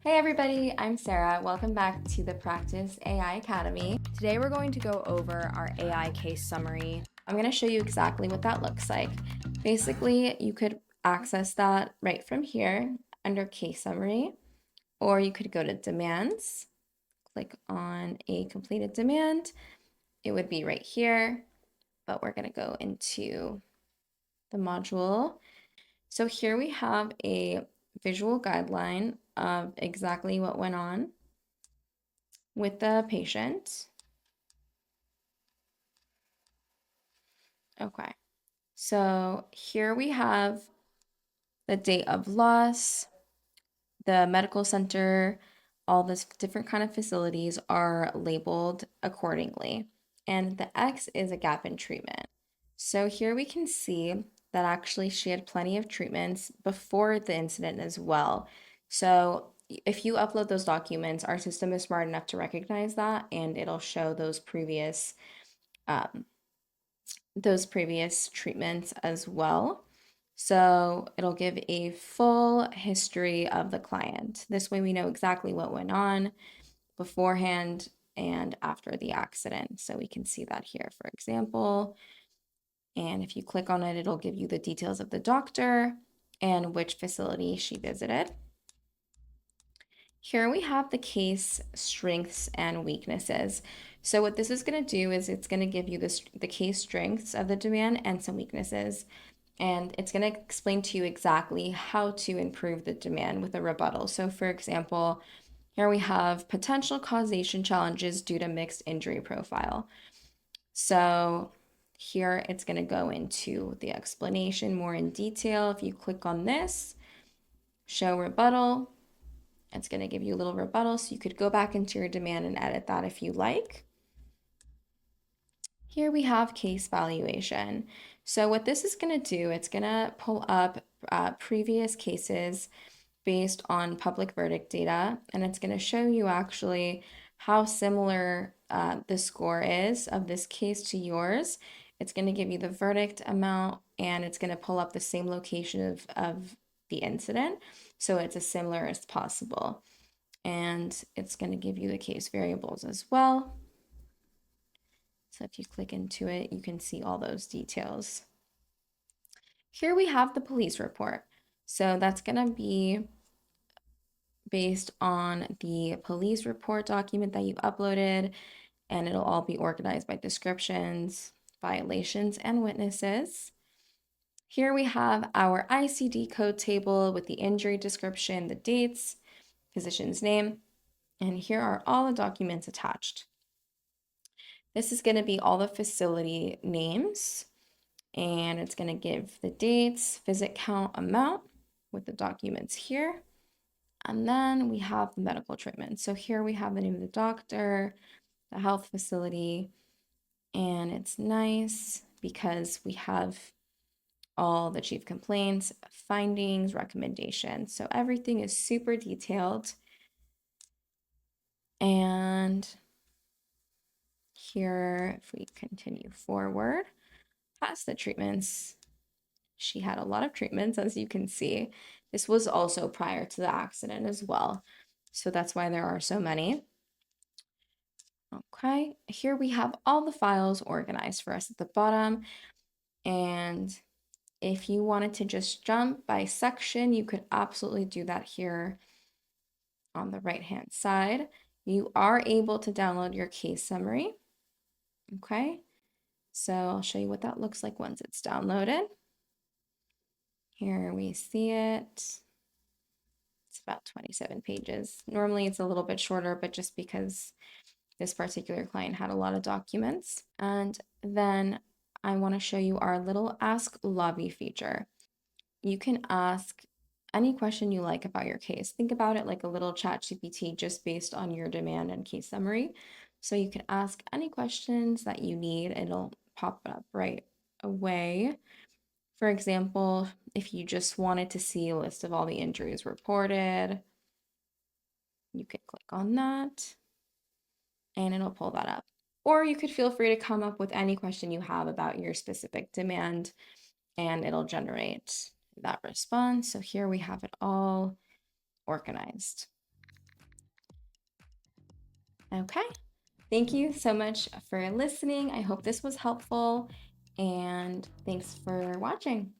Hey everybody, I'm Sarah. Welcome back to the Practice AI Academy. Today we're going to go over our AI case summary. I'm going to show you exactly what that looks like. Basically, you could access that right from here under case summary, or you could go to demands, click on a completed demand. It would be right here, but we're going to go into the module. So here we have a visual guideline of exactly what went on with the patient. Okay, so here we have the date of loss, the medical center, all this different kind of facilities are labeled accordingly. And the X is a gap in treatment. So here we can see that actually she had plenty of treatments before the incident as well. So if you upload those documents, our system is smart enough to recognize that and it'll show um, those previous treatments as well. So it'll give a full history of the client. This way we know exactly what went on beforehand and after the accident. So we can see that here, for example. And if you click on it, it'll give you the details of the doctor and which facility she visited. Here we have the case strengths and weaknesses. So what this is going to do is it's going to give you the case strengths of the demand and some weaknesses. And it's going to explain to you exactly how to improve the demand with a rebuttal. So for example, here we have potential causation challenges due to mixed injury profile. So here it's going to go into the explanation more in detail. If you click on this, show rebuttal, it's going to give you a little rebuttal, so you could go back into your demand and edit that if you like. Here we have case valuation. So what this is going to do, it's going to pull up previous cases based on public verdict data, and it's going to show you actually how similar the score is of this case to yours. It's going to give you the verdict amount, and it's going to pull up the same location of the incident, so it's as similar as possible. And it's going to give you the case variables as well. So if you click into it, you can see all those details. Here we have the police report. So that's going to be based on the police report document that you've uploaded, and it'll all be organized by descriptions, violations, and witnesses. Here we have our ICD code table with the injury description, the dates, physician's name, and here are all the documents attached. This is going to be all the facility names, and it's going to give the dates, visit count, amount with the documents here. And then we have the medical treatment. So here we have the name of the doctor, the health facility, and it's nice because we have all the chief complaints, findings, recommendations. So everything is super detailed. And here, if we continue forward, past the treatments, she had a lot of treatments, as you can see. This was also prior to the accident as well. So that's why there are so many. Okay, here we have all the files organized for us at the bottom. And if you wanted to just jump by section, you could absolutely do that here on the right-hand side. You are able to download your case summary. Okay, so I'll show you what that looks like once it's downloaded. Here we see it. It's about 27 pages. Normally it's a little bit shorter, but just because this particular client had a lot of documents. And then I want to show you our little Ask Lobby feature. You can ask any question you like about your case. Think about it like a little chat GPT just based on your demand and case summary. So you can ask any questions that you need. It'll pop up right away. For example, if you just wanted to see a list of all the injuries reported, you could click on that and it'll pull that up. Or you could feel free to come up with any question you have about your specific demand and it'll generate that response. So here we have it all organized. Okay. Thank you so much for listening. I hope this was helpful, and thanks for watching.